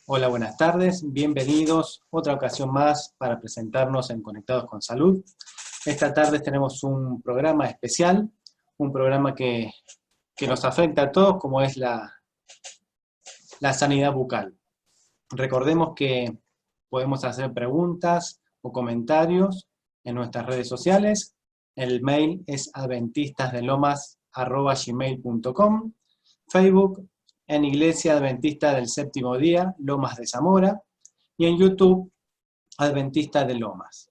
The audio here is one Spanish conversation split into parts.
Hola, buenas tardes, bienvenidos otra ocasión más para presentarnos en Conectados con Salud. Esta tarde tenemos un programa especial, un programa que nos afecta a todos, como es la sanidad bucal. Recordemos que podemos hacer preguntas o comentarios en nuestras redes sociales. El mail es adventistasdelomas@gmail.com, Facebook en Iglesia Adventista del Séptimo Día, Lomas de Zamora, y en YouTube, Adventista de Lomas.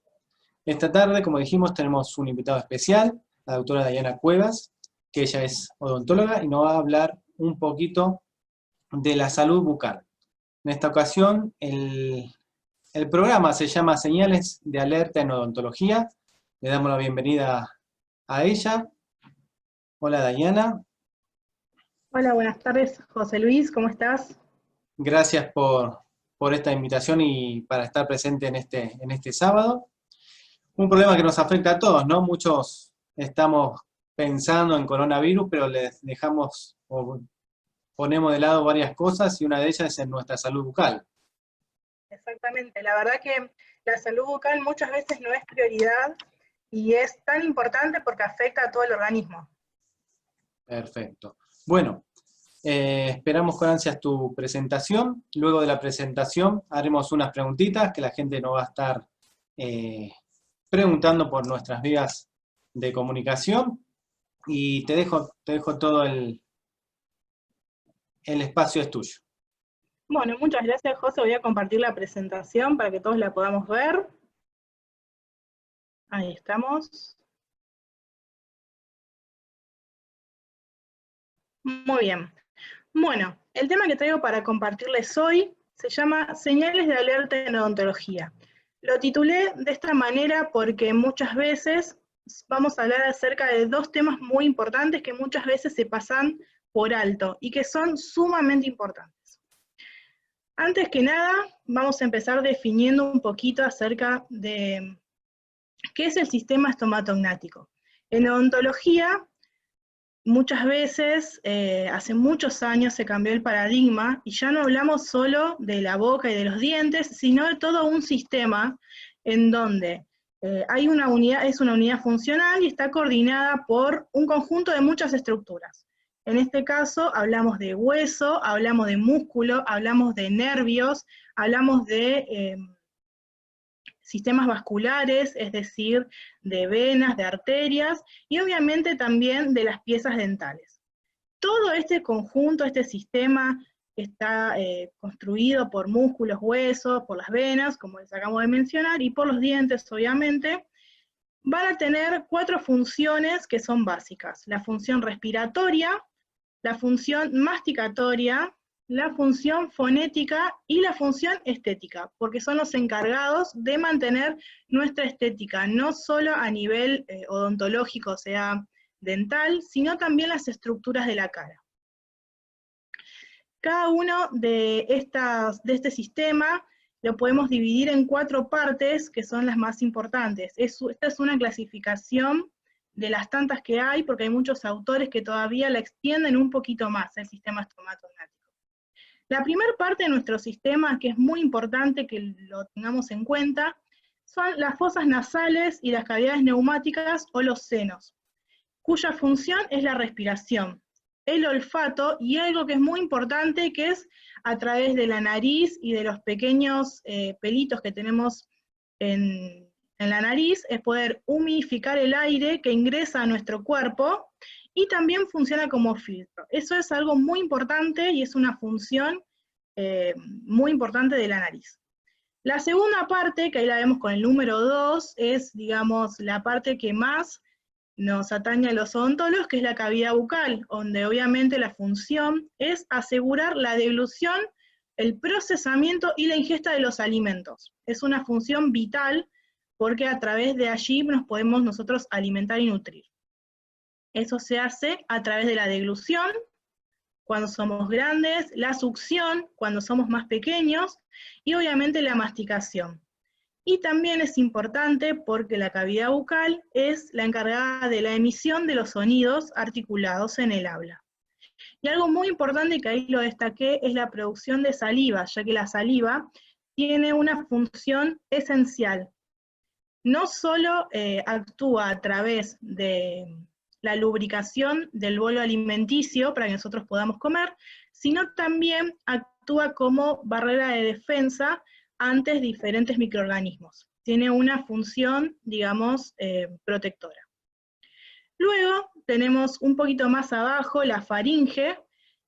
Esta tarde, como dijimos, tenemos un invitado especial, la doctora Diana Cuevas, que ella es odontóloga y nos va a hablar un poquito de la salud bucal. En esta ocasión, el programa se llama Señales de Alerta en Odontología. Le damos la bienvenida a ella. Hola, Diana. Hola, buenas tardes, José Luis, ¿cómo estás? Gracias por esta invitación y para estar presente en este sábado. Un problema que nos afecta a todos, ¿no? Muchos estamos pensando en coronavirus, pero les dejamos o ponemos de lado varias cosas y una de ellas es en nuestra salud bucal. Exactamente, la verdad que la salud bucal muchas veces no es prioridad y es tan importante porque afecta a todo el organismo. Perfecto. Bueno, esperamos con ansias tu presentación. Luego de la presentación haremos unas preguntitas que la gente nos va a estar preguntando por nuestras vías de comunicación. Y te dejo todo el espacio es tuyo. Bueno, muchas gracias, José. Voy a compartir la presentación para que todos la podamos ver. Ahí estamos. Muy bien. Bueno, el tema que traigo para compartirles hoy se llama Señales de Alerta en Odontología. Lo titulé de esta manera porque muchas veces vamos a hablar acerca de dos temas muy importantes que muchas veces se pasan por alto y que son sumamente importantes. Antes que nada, vamos a empezar definiendo un poquito acerca de qué es el sistema estomatognático. En odontología, muchas veces, hace muchos años se cambió el paradigma y ya no hablamos solo de la boca y de los dientes, sino de todo un sistema en donde hay una unidad, es una unidad funcional y está coordinada por un conjunto de muchas estructuras. En este caso hablamos de hueso, hablamos de músculo, hablamos de nervios, hablamos de sistemas vasculares, es decir, de venas, de arterias, y obviamente también de las piezas dentales. Todo este conjunto, este sistema está construido por músculos, huesos, por las venas, como les acabo de mencionar, y por los dientes, obviamente. Van a tener 4 funciones que son básicas: la función respiratoria, la función masticatoria, la función fonética y la función estética, porque son los encargados de mantener nuestra estética, no solo a nivel odontológico, o sea, dental, sino también las estructuras de la cara. Cada uno de este sistema lo podemos dividir en 4 partes que son las más importantes. Esta es una clasificación de las tantas que hay, porque hay muchos autores que todavía la extienden un poquito más, el sistema estomatognático. La primera parte de nuestro sistema, que es muy importante que lo tengamos en cuenta, son las fosas nasales y las cavidades neumáticas o los senos, cuya función es la respiración, el olfato y algo que es muy importante, que es a través de la nariz y de los pequeños pelitos que tenemos en la nariz, es poder humidificar el aire que ingresa a nuestro cuerpo y también funciona como filtro. Eso es algo muy importante y es una función muy importante de la nariz. La segunda parte, que ahí la vemos con el número 2, es, digamos, la parte que más nos atañe a los odontólogos, que es la cavidad bucal, donde obviamente la función es asegurar la deglución, el procesamiento y la ingesta de los alimentos. Es una función vital porque a través de allí nos podemos nosotros alimentar y nutrir. Eso se hace a través de la deglución, cuando somos grandes, la succión, cuando somos más pequeños, y obviamente la masticación. Y también es importante porque la cavidad bucal es la encargada de la emisión de los sonidos articulados en el habla. Y algo muy importante que ahí lo destaqué es la producción de saliva, ya que la saliva tiene una función esencial. No solo actúa a través de la lubricación del bolo alimenticio para que nosotros podamos comer, sino también actúa como barrera de defensa ante diferentes microorganismos. Tiene una función, digamos, protectora. Luego tenemos un poquito más abajo la faringe,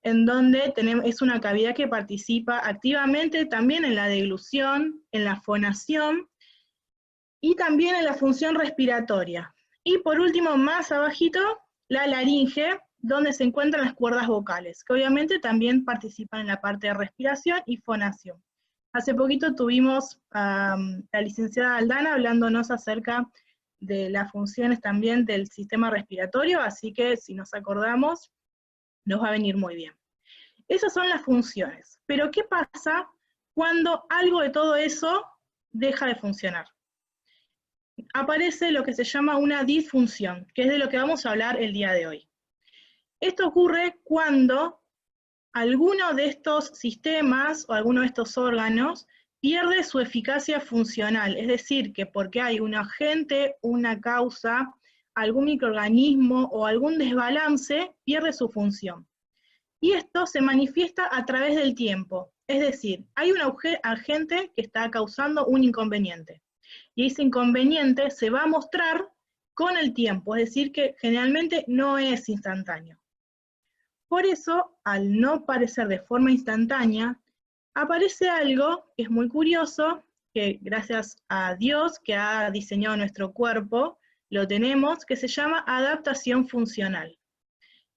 en donde es una cavidad que participa activamente también en la deglución, en la fonación, y también en la función respiratoria. Y por último, más abajito, la laringe, donde se encuentran las cuerdas vocales, que obviamente también participan en la parte de respiración y fonación. Hace poquito tuvimos a la licenciada Aldana hablándonos acerca de las funciones también del sistema respiratorio, así que si nos acordamos, nos va a venir muy bien. Esas son las funciones. Pero ¿qué pasa cuando algo de todo eso deja de funcionar? Aparece lo que se llama una disfunción, que es de lo que vamos a hablar el día de hoy. Esto ocurre cuando alguno de estos sistemas o alguno de estos órganos pierde su eficacia funcional, es decir, que porque hay un agente, una causa, algún microorganismo o algún desbalance, pierde su función. Y esto se manifiesta a través del tiempo, es decir, hay un agente que está causando un inconveniente. Y ese inconveniente se va a mostrar con el tiempo, es decir, que generalmente no es instantáneo. Por eso, al no aparecer de forma instantánea, aparece algo que es muy curioso, que gracias a Dios que ha diseñado nuestro cuerpo, lo tenemos, que se llama adaptación funcional.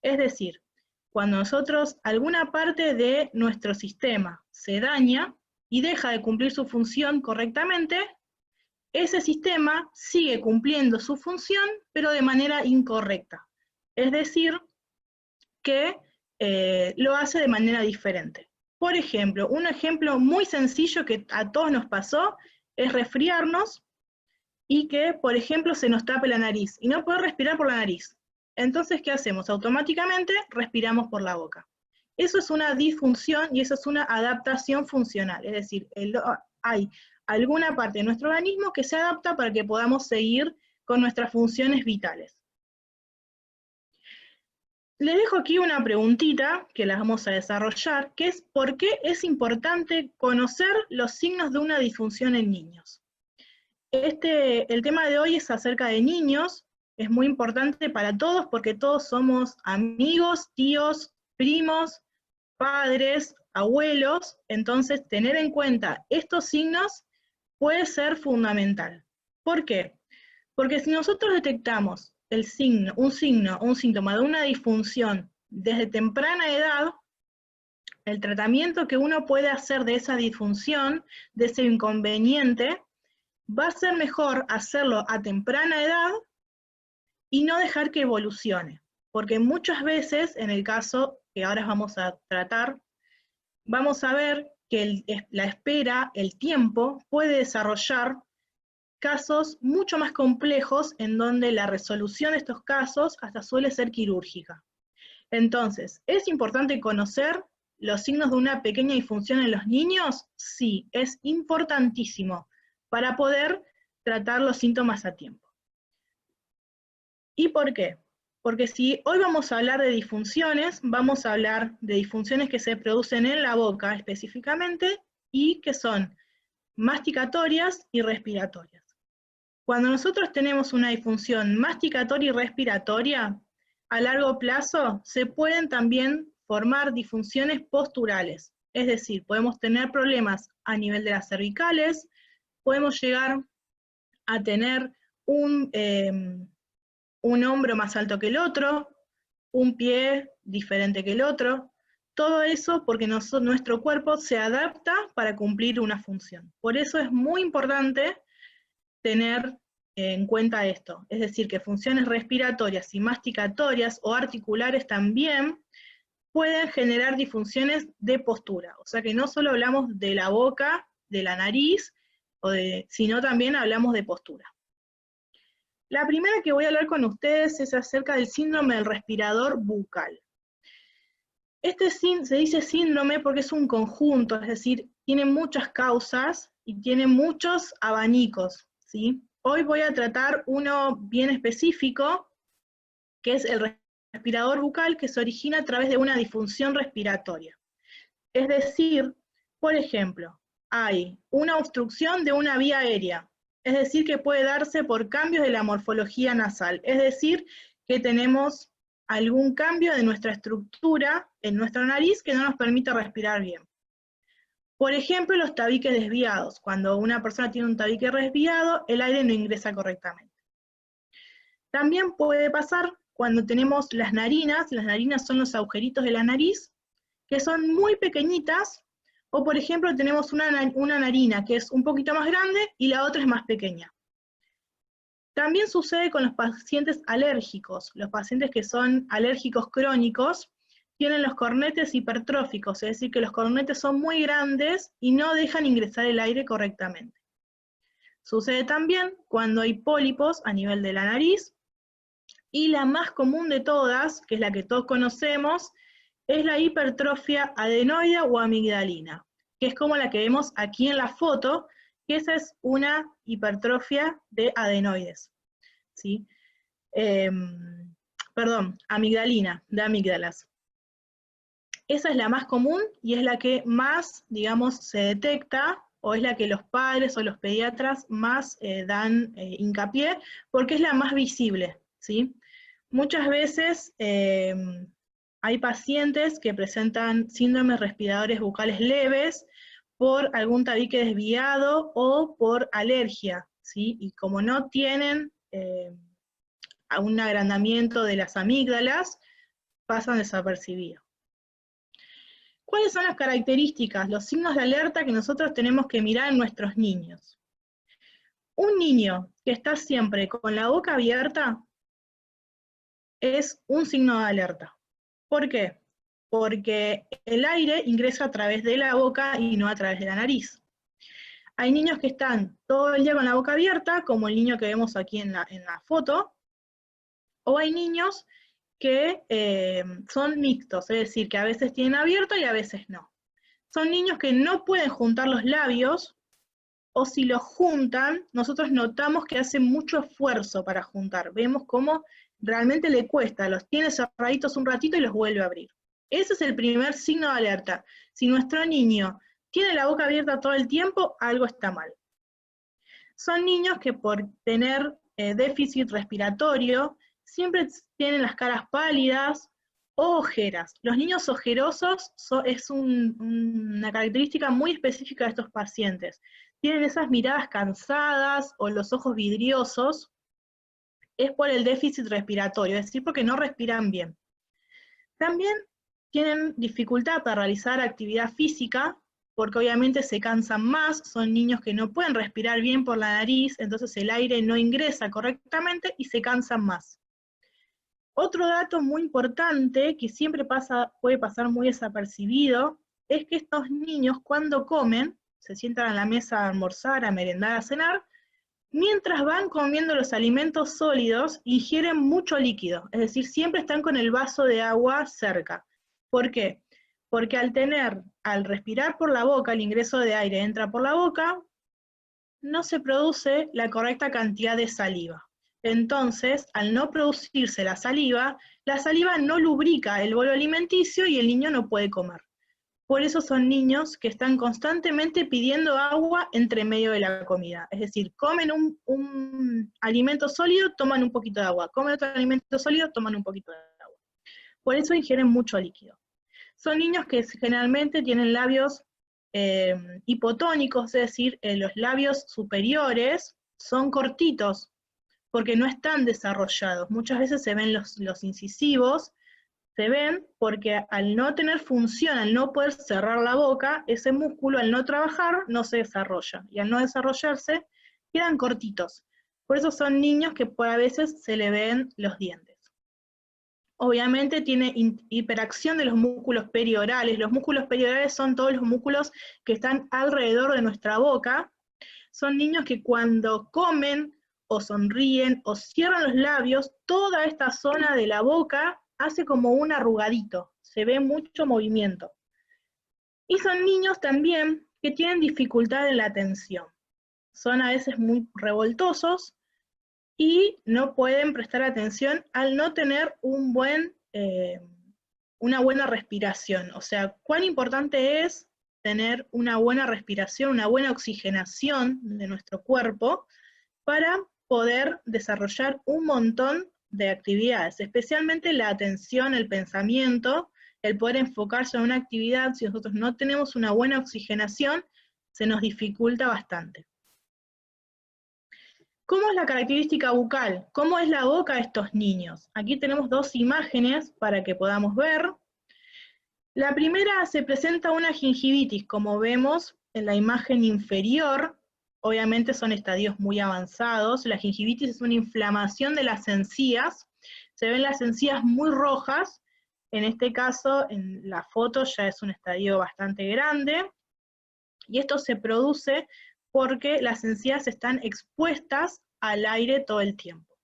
Es decir, cuando nosotros, alguna parte de nuestro sistema se daña y deja de cumplir su función correctamente, ese sistema sigue cumpliendo su función, pero de manera incorrecta. Es decir, que lo hace de manera diferente. Por ejemplo, un ejemplo muy sencillo que a todos nos pasó es resfriarnos y que, por ejemplo, se nos tape la nariz y no poder respirar por la nariz. Entonces, ¿qué hacemos? Automáticamente respiramos por la boca. Eso es una disfunción y eso es una adaptación funcional, es decir, hay alguna parte de nuestro organismo que se adapta para que podamos seguir con nuestras funciones vitales. Les dejo aquí una preguntita que las vamos a desarrollar, que es ¿por qué es importante conocer los signos de una disfunción en niños? El tema de hoy es acerca de niños, es muy importante para todos porque todos somos amigos, tíos, primos, padres, abuelos, entonces tener en cuenta estos signos puede ser fundamental. ¿Por qué? Porque si nosotros detectamos un síntoma de una disfunción desde temprana edad, el tratamiento que uno puede hacer de esa disfunción, de ese inconveniente, va a ser mejor hacerlo a temprana edad y no dejar que evolucione. Porque muchas veces, en el caso que ahora vamos a tratar, vamos a ver que la espera, el tiempo, puede desarrollar casos mucho más complejos en donde la resolución de estos casos hasta suele ser quirúrgica. Entonces, ¿es importante conocer los signos de una pequeña disfunción en los niños? Sí, es importantísimo para poder tratar los síntomas a tiempo. ¿Y por qué? Porque si hoy vamos a hablar de disfunciones, vamos a hablar de disfunciones que se producen en la boca específicamente y que son masticatorias y respiratorias. Cuando nosotros tenemos una disfunción masticatoria y respiratoria, a largo plazo se pueden también formar disfunciones posturales, es decir, podemos tener problemas a nivel de las cervicales, podemos llegar a tener un hombro más alto que el otro, un pie diferente que el otro, todo eso porque nuestro cuerpo se adapta para cumplir una función. Por eso es muy importante tener en cuenta esto, es decir, que funciones respiratorias y masticatorias o articulares también pueden generar disfunciones de postura, o sea que no solo hablamos de la boca, de la nariz, sino también hablamos de postura. La primera que voy a hablar con ustedes es acerca del síndrome del respirador bucal. Se dice síndrome porque es un conjunto, es decir, tiene muchas causas y tiene muchos abanicos, ¿sí? Hoy voy a tratar uno bien específico, que es el respirador bucal, que se origina a través de una disfunción respiratoria. Es decir, por ejemplo, hay una obstrucción de una vía aérea, es decir, que puede darse por cambios de la morfología nasal, es decir, que tenemos algún cambio de nuestra estructura en nuestra nariz que no nos permite respirar bien. Por ejemplo, los tabiques desviados. Cuando una persona tiene un tabique desviado, el aire no ingresa correctamente. También puede pasar cuando tenemos las narinas son los agujeritos de la nariz, que son muy pequeñitas, o por ejemplo tenemos una narina que es un poquito más grande y la otra es más pequeña. También sucede con los pacientes alérgicos. Los pacientes que son alérgicos crónicos tienen los cornetes hipertróficos, es decir, que los cornetes son muy grandes y no dejan ingresar el aire correctamente. Sucede también cuando hay pólipos a nivel de la nariz, y la más común de todas, que es la que todos conocemos, es la hipertrofia adenoide o amigdalina, que es como la que vemos aquí en la foto, que esa es una hipertrofia de adenoides, ¿sí? Perdón, amigdalina, de amígdalas. Esa es la más común y es la que más, digamos, se detecta, o es la que los padres o los pediatras más dan hincapié, porque es la más visible, ¿sí? Muchas veces hay pacientes que presentan síndromes respiradores bucales leves por algún tabique desviado o por alergia, ¿sí? Y como no tienen un agrandamiento de las amígdalas, pasan desapercibidos. ¿Cuáles son las características, los signos de alerta que nosotros tenemos que mirar en nuestros niños? Un niño que está siempre con la boca abierta es un signo de alerta. ¿Por qué? Porque el aire ingresa a través de la boca y no a través de la nariz. Hay niños que están todo el día con la boca abierta, como el niño que vemos aquí en la foto, o hay niños que son mixtos, es decir, que a veces tienen abierto y a veces no. Son niños que no pueden juntar los labios, o si los juntan, nosotros notamos que hacen mucho esfuerzo para juntar. Vemos cómo realmente le cuesta, los tiene cerraditos un ratito y los vuelve a abrir. Ese es el primer signo de alerta. Si nuestro niño tiene la boca abierta todo el tiempo, algo está mal. Son niños que por tener déficit respiratorio, siempre tienen las caras pálidas o ojeras. Los niños ojerosos es una característica muy específica de estos pacientes. Tienen esas miradas cansadas o los ojos vidriosos, es por el déficit respiratorio, es decir, porque no respiran bien. También tienen dificultad para realizar actividad física, porque obviamente se cansan más, son niños que no pueden respirar bien por la nariz, entonces el aire no ingresa correctamente y se cansan más. Otro dato muy importante, que siempre puede pasar muy desapercibido, es que estos niños cuando comen, se sientan a la mesa a almorzar, a merendar, a cenar, mientras van comiendo los alimentos sólidos, ingieren mucho líquido, es decir, siempre están con el vaso de agua cerca. ¿Por qué? Porque al respirar por la boca, el ingreso de aire entra por la boca, no se produce la correcta cantidad de saliva. Entonces, al no producirse la saliva no lubrica el bolo alimenticio y el niño no puede comer. Por eso son niños que están constantemente pidiendo agua entre medio de la comida. Es decir, comen un alimento sólido, toman un poquito de agua. Comen otro alimento sólido, toman un poquito de agua. Por eso ingieren mucho líquido. Son niños que generalmente tienen labios hipotónicos, es decir, los labios superiores son cortitos, porque no están desarrollados. Muchas veces se ven los incisivos, se ven porque al no tener función, al no poder cerrar la boca, ese músculo al no trabajar no se desarrolla, y al no desarrollarse quedan cortitos. Por eso son niños que a veces se le ven los dientes. Obviamente tiene hiperacción de los músculos periorales. Los músculos periorales son todos los músculos que están alrededor de nuestra boca. Son niños que cuando comen o sonríen o cierran los labios, toda esta zona de la boca hace como un arrugadito, se ve mucho movimiento. Y son niños también que tienen dificultad en la atención. Son a veces muy revoltosos y no pueden prestar atención al no tener una buena respiración. O sea, cuán importante es tener una buena respiración, una buena oxigenación de nuestro cuerpo para poder desarrollar un montón de actividades, especialmente la atención, el pensamiento, el poder enfocarse en una actividad. Si nosotros no tenemos una buena oxigenación, se nos dificulta bastante. ¿Cómo es la característica bucal? ¿Cómo es la boca de estos niños? Aquí tenemos dos imágenes para que podamos ver. La primera se presenta una gingivitis, como vemos en la imagen inferior. Obviamente son estadios muy avanzados. La gingivitis es una inflamación de las encías. Se ven las encías muy rojas. En este caso, en la foto ya es un estadio bastante grande. Y esto se produce porque las encías están expuestas al aire todo el tiempo.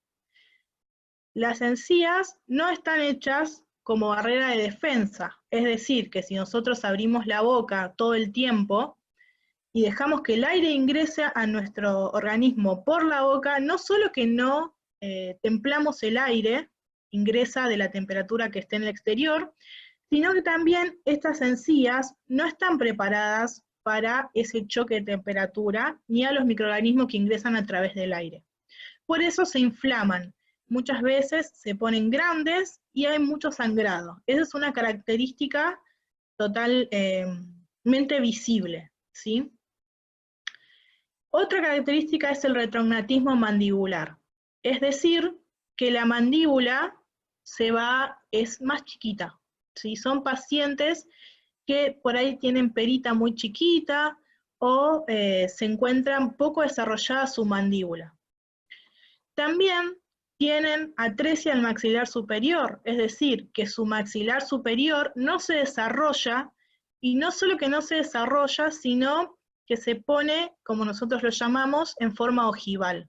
Las encías no están hechas como barrera de defensa, es decir, que si nosotros abrimos la boca todo el tiempo y dejamos que el aire ingrese a nuestro organismo por la boca, no solo que no templamos el aire, ingresa de la temperatura que esté en el exterior, sino que también estas encías no están preparadas para ese choque de temperatura, ni a los microorganismos que ingresan a través del aire. Por eso se inflaman. Muchas veces se ponen grandes y hay mucho sangrado. Esa es una característica totalmente visible, ¿sí? Otra característica es el retrognatismo mandibular. Es decir, que la mandíbula es más chiquita, ¿sí? Son pacientes que por ahí tienen perita muy chiquita o se encuentran poco desarrollada su mandíbula. También tienen atresia al maxilar superior, es decir, que su maxilar superior no se desarrolla, y no solo que no se desarrolla, sino que se pone, como nosotros lo llamamos, en forma ojival.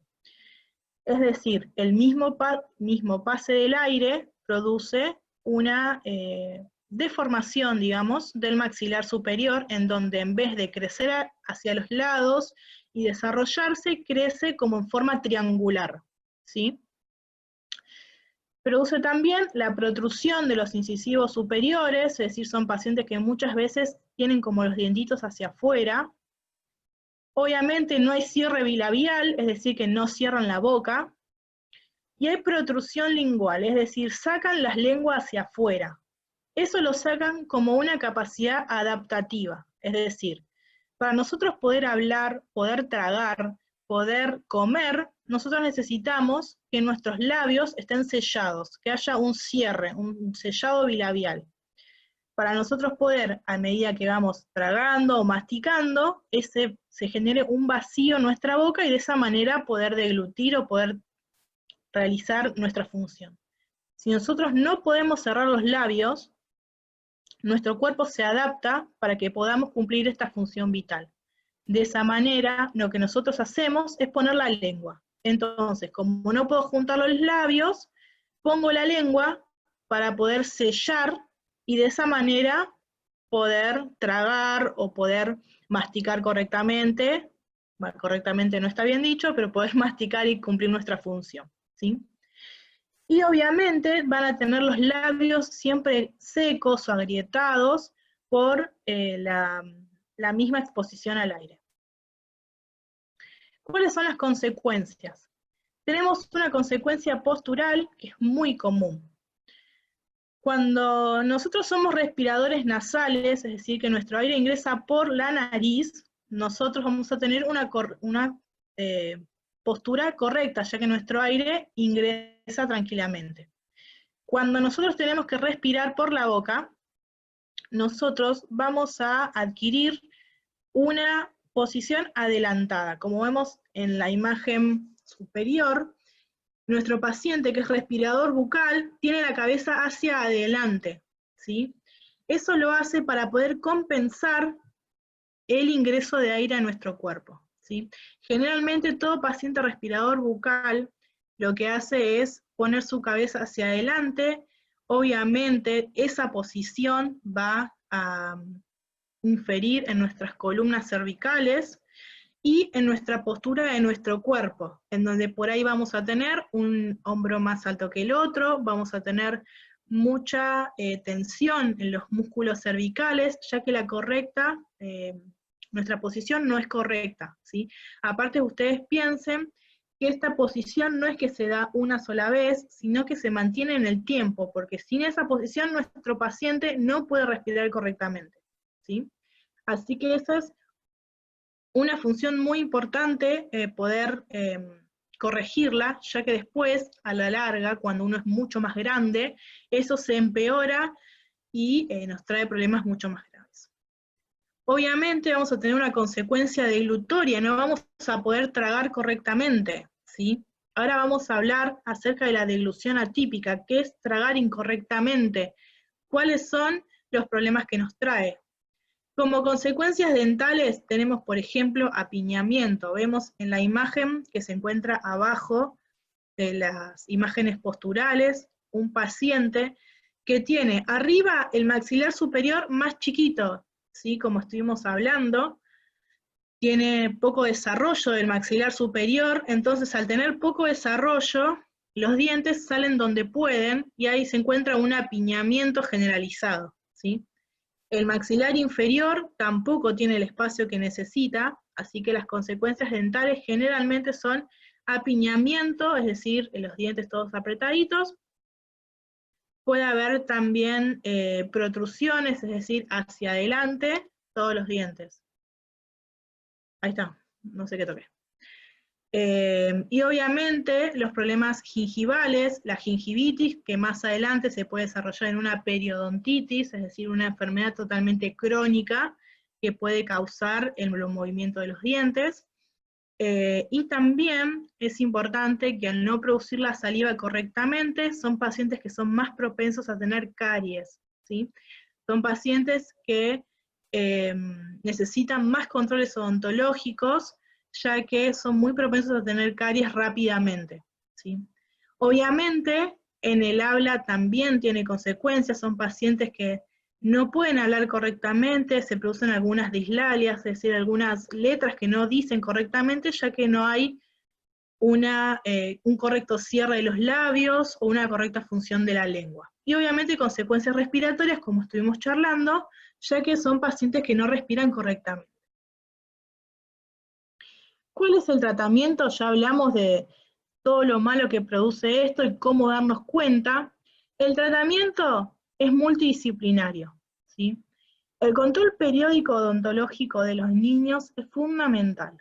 Es decir, el mismo pase del aire produce una deformación, digamos, del maxilar superior, en donde en vez de crecer hacia los lados y desarrollarse, crece como en forma triangular, ¿sí? Produce también la protrusión de los incisivos superiores, es decir, son pacientes que muchas veces tienen como los dientitos hacia afuera. Obviamente no hay cierre bilabial, es decir, que no cierran la boca. Y hay protrusión lingual, es decir, sacan las lenguas hacia afuera. Eso lo sacan como una capacidad adaptativa, es decir, para nosotros poder hablar, poder tragar, poder comer, nosotros necesitamos que nuestros labios estén sellados, que haya un cierre, un sellado bilabial. Para nosotros poder, a medida que vamos tragando o masticando, se genere un vacío en nuestra boca y de esa manera poder deglutir o poder realizar nuestra función. Si nosotros no podemos cerrar los labios, nuestro cuerpo se adapta para que podamos cumplir esta función vital. De esa manera, lo que nosotros hacemos es poner la lengua. Entonces, como no puedo juntar los labios, pongo la lengua para poder sellar y de esa manera poder tragar o poder masticar correctamente. Bueno, correctamente no está bien dicho, pero poder masticar y cumplir nuestra función, ¿sí? Y obviamente van a tener los labios siempre secos o agrietados por la misma exposición al aire. ¿Cuáles son las consecuencias? Tenemos una consecuencia postural que es muy común. Cuando nosotros somos respiradores nasales, es decir, que nuestro aire ingresa por la nariz, nosotros vamos a tener una postura correcta, ya que nuestro aire ingresa tranquilamente. Cuando nosotros tenemos que respirar por la boca, nosotros vamos a adquirir una posición adelantada. Como vemos en la imagen superior, nuestro paciente que es respirador bucal tiene la cabeza hacia adelante, ¿sí? Eso lo hace para poder compensar el ingreso de aire a nuestro cuerpo, ¿sí? Generalmente todo paciente respirador bucal lo que hace es poner su cabeza hacia adelante obviamente esa posición va a inferir en nuestras columnas cervicales y en nuestra postura de nuestro cuerpo, en donde por ahí vamos a tener un hombro más alto que el otro, vamos a tener mucha tensión en los músculos cervicales, ya que nuestra posición no es correcta, ¿sí? Aparte ustedes piensen que esta posición no es que se da una sola vez, sino que se mantiene en el tiempo, porque sin esa posición nuestro paciente no puede respirar correctamente, ¿sí? Así que esa es una función muy importante, poder corregirla, ya que después, a la larga, cuando uno es mucho más grande, eso se empeora y nos trae problemas mucho más graves. Obviamente vamos a tener una consecuencia deglutoria, no vamos a poder tragar correctamente, ¿sí? Ahora vamos a hablar acerca de la deglución atípica, que es tragar incorrectamente. ¿Cuáles son los problemas que nos trae? Como consecuencias dentales tenemos, por ejemplo, apiñamiento. Vemos en la imagen que se encuentra abajo de las imágenes posturales, un paciente que tiene arriba el maxilar superior más chiquito, ¿sí? Como estuvimos hablando, tiene poco desarrollo del maxilar superior, entonces al tener poco desarrollo, los dientes salen donde pueden y ahí se encuentra un apiñamiento generalizado, ¿sí? El maxilar inferior tampoco tiene el espacio que necesita, así que las consecuencias dentales generalmente son apiñamiento, es decir, los dientes todos apretaditos. Puede haber también protrusiones, es decir, hacia adelante, todos los dientes. Ahí está, no sé qué toqué. Y obviamente los problemas gingivales, la gingivitis, que más adelante se puede desarrollar en una periodontitis, es decir, una enfermedad totalmente crónica que puede causar el movimiento de los dientes. Y también es importante que al no producir la saliva correctamente, son pacientes que son más propensos a tener caries, ¿sí? Son pacientes que necesitan más controles odontológicos, ya que son muy propensos a tener caries rápidamente, ¿sí? Obviamente, en el habla también tiene consecuencias, son pacientes que no pueden hablar correctamente, se producen algunas dislalias, es decir, algunas letras que no dicen correctamente, ya que no hay un correcto cierre de los labios o una correcta función de la lengua. Y obviamente consecuencias respiratorias, como estuvimos charlando, ya que son pacientes que no respiran correctamente. ¿Cuál es el tratamiento? Ya hablamos de todo lo malo que produce esto y cómo darnos cuenta. El tratamiento es multidisciplinario, ¿sí? El control periódico odontológico de los niños es fundamental.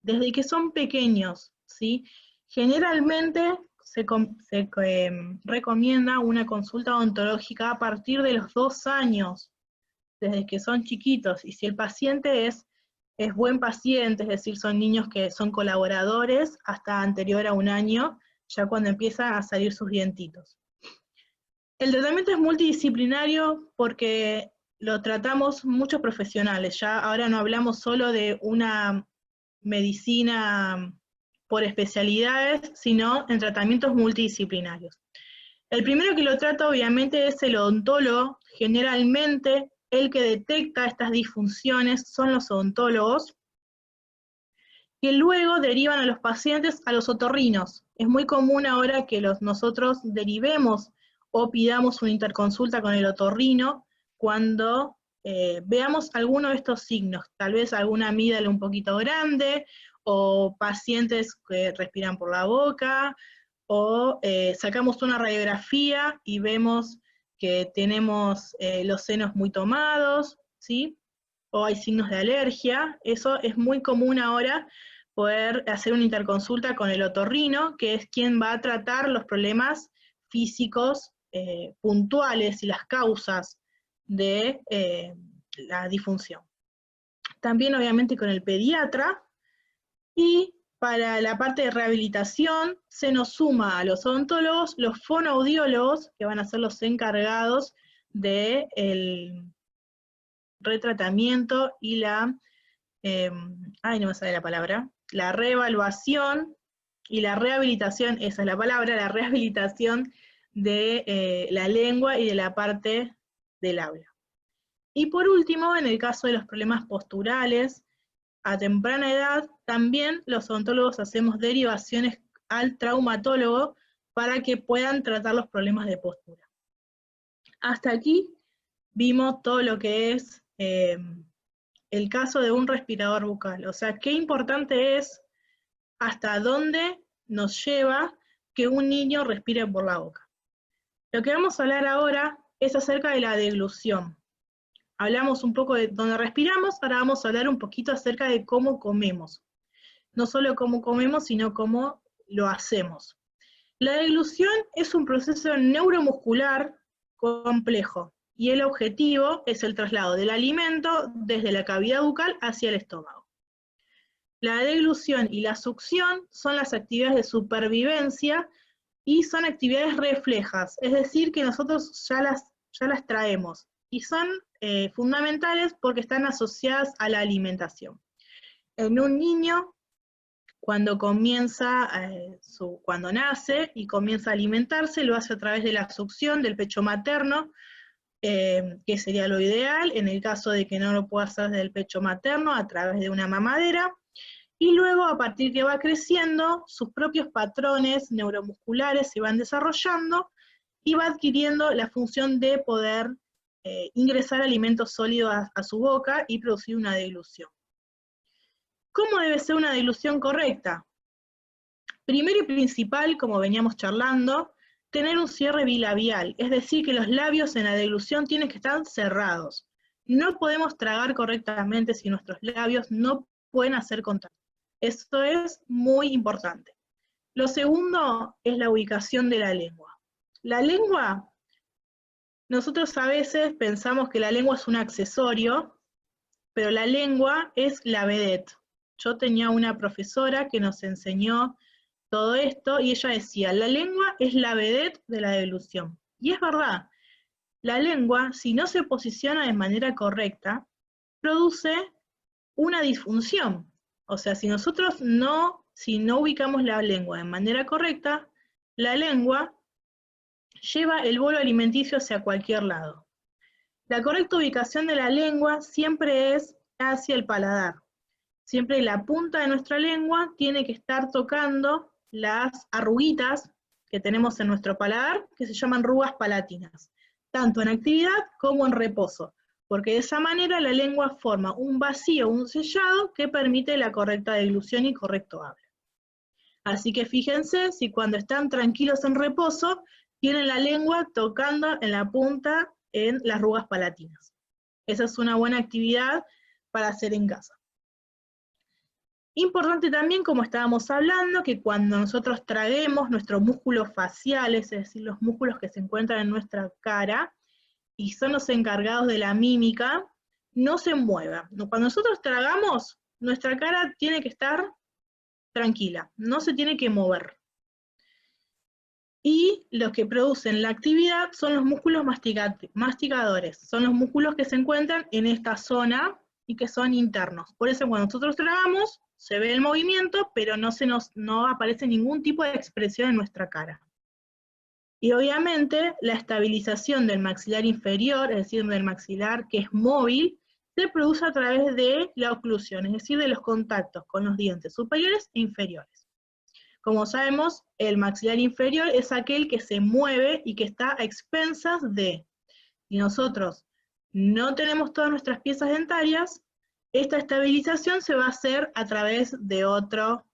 Desde que son pequeños, ¿sí? Generalmente se recomienda una consulta odontológica a partir de los 2 años, desde que son chiquitos, y si el paciente es buen paciente, es decir, son niños que son colaboradores hasta anterior a 1 año, ya cuando empiezan a salir sus dientitos. El tratamiento es multidisciplinario porque lo tratamos muchos profesionales, ya ahora no hablamos solo de una medicina por especialidades, sino en tratamientos multidisciplinarios. El primero que lo trata obviamente es el odontólogo, generalmente el que detecta estas disfunciones son los odontólogos, que luego derivan a los pacientes a los otorrinos. Es muy común ahora que nosotros derivemos o pidamos una interconsulta con el otorrino cuando veamos alguno de estos signos, tal vez alguna amígdala un poquito grande, o pacientes que respiran por la boca, o sacamos una radiografía y vemos que tenemos los senos muy tomados, ¿sí? O hay signos de alergia. Eso es muy común ahora, poder hacer una interconsulta con el otorrino, que es quien va a tratar los problemas físicos puntuales y las causas de la disfunción. También obviamente con el pediatra, y para la parte de rehabilitación se nos suma a los odontólogos los fonoaudiólogos, que van a ser los encargados del retratamiento y la, no me sale la palabra, la reevaluación y la rehabilitación, esa es la palabra, la rehabilitación de la lengua y de la parte del habla. Y por último, en el caso de los problemas posturales, a temprana edad, también los odontólogos hacemos derivaciones al traumatólogo para que puedan tratar los problemas de postura. Hasta aquí vimos todo lo que es el caso de un respirador bucal. O sea, qué importante es hasta dónde nos lleva que un niño respire por la boca. Lo que vamos a hablar ahora es acerca de la deglución. Hablamos un poco de dónde respiramos, ahora vamos a hablar un poquito acerca de cómo comemos. No solo cómo comemos, sino cómo lo hacemos. La deglución es un proceso neuromuscular complejo, y el objetivo es el traslado del alimento desde la cavidad bucal hacia el estómago. La deglución y la succión son las actividades de supervivencia y son actividades reflejas, es decir, que nosotros ya las traemos, y son fundamentales porque están asociadas a la alimentación. En un niño, cuando nace y comienza a alimentarse, lo hace a través de la succión del pecho materno, que sería lo ideal, en el caso de que no lo pueda hacer desde el pecho materno, a través de una mamadera, y luego, a partir que va creciendo, sus propios patrones neuromusculares se van desarrollando y va adquiriendo la función de poder ingresar alimentos sólidos a su boca y producir una deglución. ¿Cómo debe ser una deglución correcta? Primero y principal, como veníamos charlando, tener un cierre bilabial, es decir, que los labios en la deglución tienen que estar cerrados. No podemos tragar correctamente si nuestros labios no pueden hacer contacto. Esto es muy importante. Lo segundo es la ubicación de la lengua. La lengua, nosotros a veces pensamos que la lengua es un accesorio, pero la lengua es la vedette. Yo tenía una profesora que nos enseñó todo esto y ella decía, la lengua es la vedette de la deglución. Y es verdad, la lengua, si no se posiciona de manera correcta, produce una disfunción. O sea, si nosotros no ubicamos la lengua de manera correcta, la lengua lleva el bolo alimenticio hacia cualquier lado. La correcta ubicación de la lengua siempre es hacia el paladar. Siempre la punta de nuestra lengua tiene que estar tocando las arruguitas que tenemos en nuestro paladar, que se llaman rugas palatinas, tanto en actividad como en reposo, porque de esa manera la lengua forma un vacío, un sellado, que permite la correcta deglución y correcto habla. Así que fíjense si cuando están tranquilos en reposo, tienen la lengua tocando en la punta en las rugas palatinas. Esa es una buena actividad para hacer en casa. Importante también, como estábamos hablando, que cuando nosotros traguemos nuestros músculos faciales, es decir, los músculos que se encuentran en nuestra cara, y son los encargados de la mímica, no se muevan. Cuando nosotros tragamos, nuestra cara tiene que estar tranquila, no se tiene que mover. Y los que producen la actividad son los músculos masticadores, son los músculos que se encuentran en esta zona y que son internos. Por eso cuando nosotros tragamos, se ve el movimiento, pero no aparece ningún tipo de expresión en nuestra cara. Y obviamente la estabilización del maxilar inferior, es decir, del maxilar que es móvil, se produce a través de la oclusión, es decir, de los contactos con los dientes superiores e inferiores. Como sabemos, el maxilar inferior es aquel que se mueve y que está a expensas de, si nosotros no tenemos todas nuestras piezas dentarias, esta estabilización se va a hacer a través de otro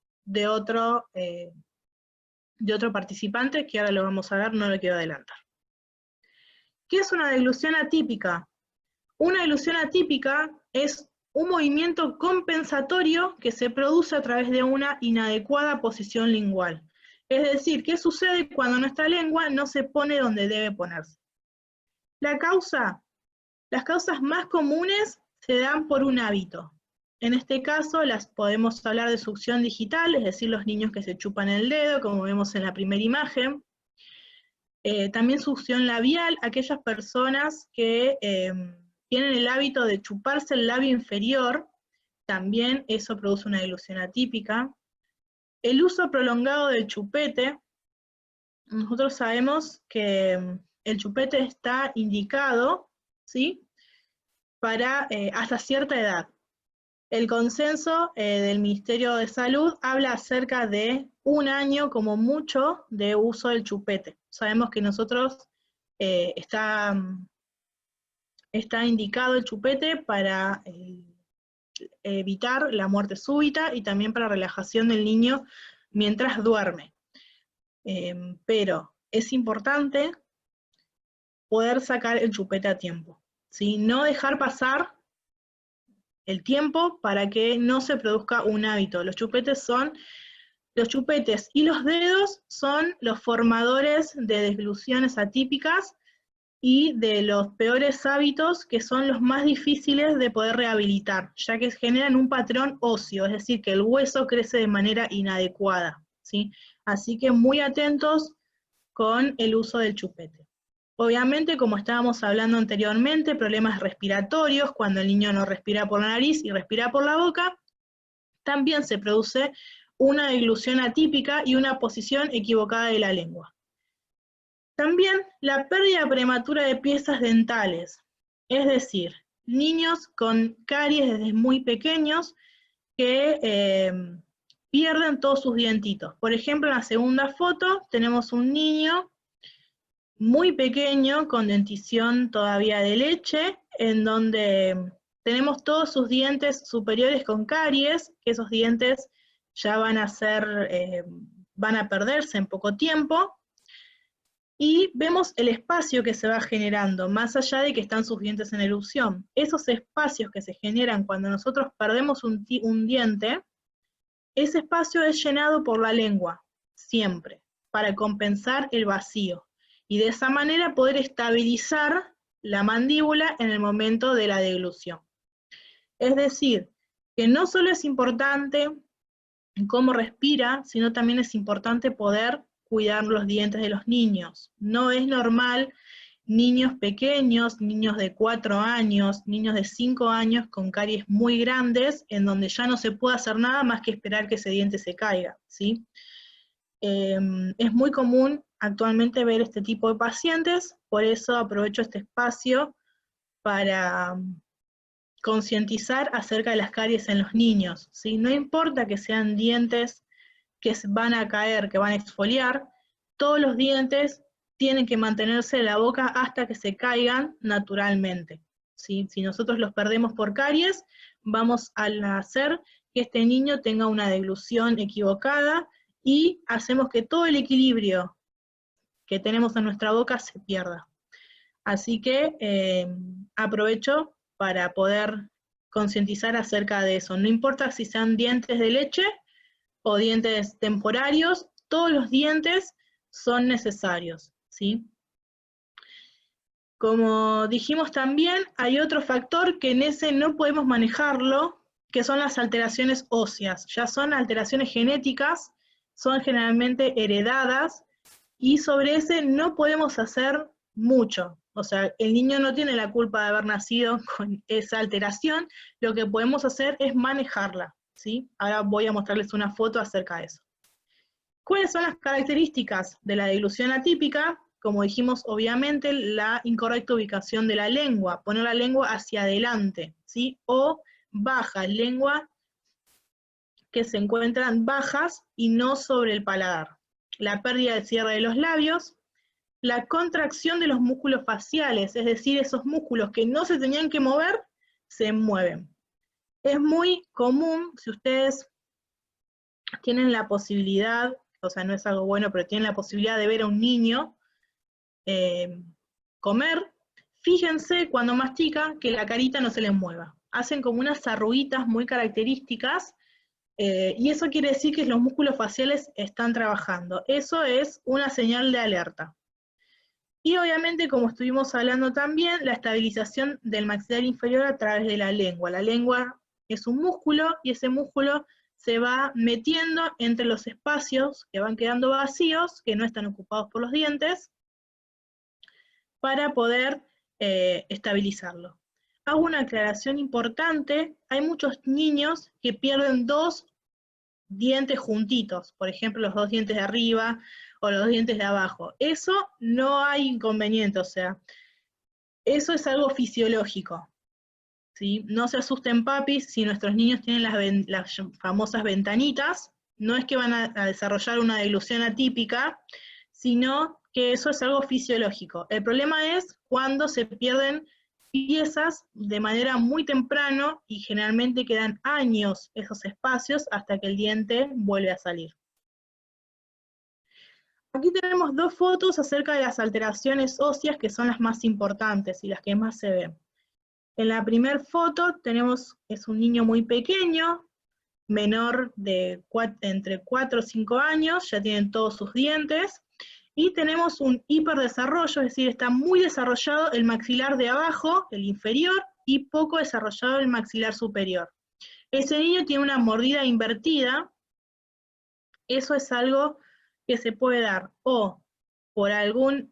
participante, que ahora lo vamos a ver, no lo quiero adelantar. ¿Qué es una deglución atípica? Una deglución atípica es un movimiento compensatorio que se produce a través de una inadecuada posición lingual. Es decir, ¿qué sucede cuando nuestra lengua no se pone donde debe ponerse? Las causas más comunes se dan por un hábito. En este caso, las podemos hablar de succión digital, es decir, los niños que se chupan el dedo, como vemos en la primera imagen. También succión labial, aquellas personas que tienen el hábito de chuparse el labio inferior, también eso produce una deglución atípica. El uso prolongado del chupete, nosotros sabemos que el chupete está indicado, ¿sí?, para hasta cierta edad. El consenso del Ministerio de Salud habla acerca de 1 año como mucho de uso del chupete. Sabemos que nosotros está indicado el chupete para evitar la muerte súbita y también para relajación del niño mientras duerme. Pero es importante poder sacar el chupete a tiempo, ¿sí? No dejar pasar el tiempo para que no se produzca un hábito. Los chupetes y los dedos son los formadores de degluciones atípicas y de los peores hábitos, que son los más difíciles de poder rehabilitar, ya que generan un patrón óseo, es decir, que el hueso crece de manera inadecuada, ¿sí? Así que muy atentos con el uso del chupete. Obviamente, como estábamos hablando anteriormente, problemas respiratorios, cuando el niño no respira por la nariz y respira por la boca, también se produce una deglución atípica y una posición equivocada de la lengua. También la pérdida prematura de piezas dentales, es decir, niños con caries desde muy pequeños que pierden todos sus dientitos. Por ejemplo, en la segunda foto tenemos un niño muy pequeño con dentición todavía de leche, en donde tenemos todos sus dientes superiores con caries, que esos dientes ya van a perderse en poco tiempo, y vemos el espacio que se va generando, más allá de que están sus dientes en erupción. Esos espacios que se generan cuando nosotros perdemos un diente, ese espacio es llenado por la lengua, siempre, para compensar el vacío, y de esa manera poder estabilizar la mandíbula en el momento de la deglución. Es decir, que no solo es importante cómo respira, sino también es importante poder cuidar los dientes de los niños. No es normal niños pequeños, niños de 4 años, niños de 5 años con caries muy grandes, en donde ya no se puede hacer nada más que esperar que ese diente se caiga, ¿sí? Es muy común actualmente ver este tipo de pacientes, por eso aprovecho este espacio para concientizar acerca de las caries en los niños, ¿sí? No importa que sean dientes que van a caer, que van a exfoliar, todos los dientes tienen que mantenerse en la boca hasta que se caigan naturalmente, ¿sí? Si nosotros los perdemos por caries, vamos a hacer que este niño tenga una deglución equivocada y hacemos que todo el equilibrio que tenemos en nuestra boca se pierda. Así que aprovecho para poder concientizar acerca de eso. No importa si sean dientes de leche o dientes temporarios, todos los dientes son necesarios, ¿sí? Como dijimos también, hay otro factor que en ese no podemos manejarlo, que son las alteraciones óseas. Ya son alteraciones genéticas, son generalmente heredadas, y sobre ese no podemos hacer mucho. O sea, el niño no tiene la culpa de haber nacido con esa alteración, lo que podemos hacer es manejarla, ¿sí? Ahora voy a mostrarles una foto acerca de eso. ¿Cuáles son las características de la deglución atípica? Como dijimos, obviamente, la incorrecta ubicación de la lengua, poner la lengua hacia adelante, ¿sí? O baja, lengua que se encuentran bajas y no sobre el paladar. La pérdida del cierre de los labios, la contracción de los músculos faciales, es decir, esos músculos que no se tenían que mover, se mueven. Es muy común, si ustedes tienen la posibilidad, o sea, no es algo bueno, pero tienen la posibilidad de ver a un niño comer, fíjense cuando mastica que la carita no se les mueva. Hacen como unas arruguitas muy características, y eso quiere decir que los músculos faciales están trabajando. Eso es una señal de alerta. Y obviamente, como estuvimos hablando también, la estabilización del maxilar inferior a través de la lengua. La lengua es un músculo, y ese músculo se va metiendo entre los espacios que van quedando vacíos, que no están ocupados por los dientes, para poder estabilizarlo. Hago una aclaración importante: hay muchos niños que pierden 2 dientes juntitos, por ejemplo, los 2 dientes de arriba, o los dientes de abajo. Eso no hay inconveniente, o sea, eso es algo fisiológico, ¿sí? No se asusten papis si nuestros niños tienen las famosas ventanitas, no es que van a desarrollar una deglución atípica, sino que eso es algo fisiológico. El problema es cuando se pierden piezas de manera muy temprano y generalmente quedan años esos espacios hasta que el diente vuelve a salir. Aquí tenemos dos fotos acerca de las alteraciones óseas que son las más importantes y las que más se ven. En la primera foto tenemos, es un niño muy pequeño, menor de entre 4 o 5 años, ya tienen todos sus dientes, y tenemos un hiperdesarrollo, es decir, está muy desarrollado el maxilar de abajo, el inferior, y poco desarrollado el maxilar superior. Ese niño tiene una mordida invertida, eso es algo que se puede dar o por algún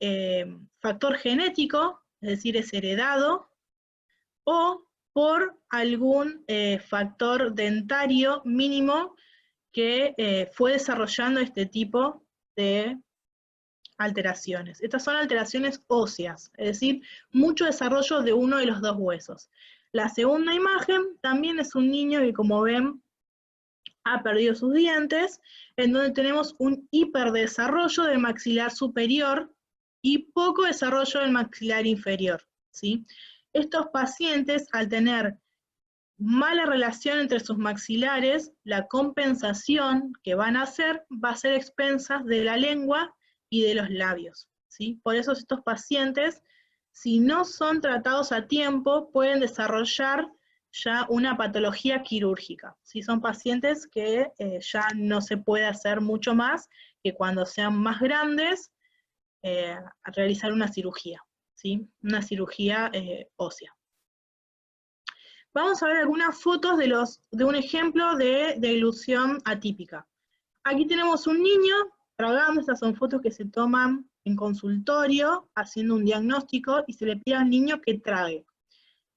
factor genético, es decir, es heredado, o por algún factor dentario mínimo que fue desarrollando este tipo de alteraciones. Estas son alteraciones óseas, es decir, mucho desarrollo de uno de los dos huesos. La segunda imagen también es un niño que, como ven, ha perdido sus dientes, en donde tenemos un hiperdesarrollo del maxilar superior y poco desarrollo del maxilar inferior, ¿sí? Estos pacientes, al tener mala relación entre sus maxilares, la compensación que van a hacer va a ser a expensas de la lengua y de los labios, ¿sí? Por eso estos pacientes, si no son tratados a tiempo, pueden desarrollar ya una patología quirúrgica, ¿sí? Son pacientes que ya no se puede hacer mucho más que cuando sean más grandes, realizar una cirugía, ¿sí? Una cirugía ósea. Vamos a ver algunas fotos de un ejemplo de deglución atípica. Aquí tenemos un niño tragando, estas son fotos que se toman en consultorio, haciendo un diagnóstico, y se le pide al niño que trague.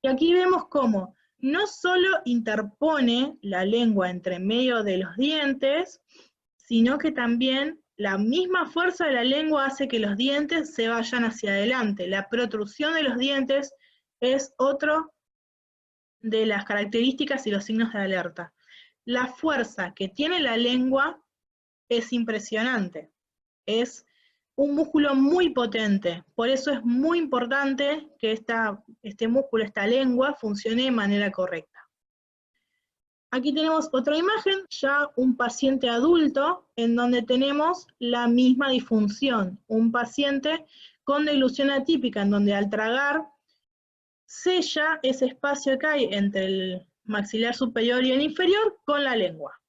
Y aquí vemos cómo no solo interpone la lengua entre medio de los dientes, sino que también la misma fuerza de la lengua hace que los dientes se vayan hacia adelante. La protrusión de los dientes es otro de las características y los signos de alerta. La fuerza que tiene la lengua es impresionante, es un músculo muy potente, por eso es muy importante que este músculo, esta lengua, funcione de manera correcta. Aquí tenemos otra imagen, ya un paciente adulto, en donde tenemos la misma disfunción, un paciente con deglución atípica, en donde al tragar sella ese espacio que hay entre el maxilar superior y el inferior con la lengua.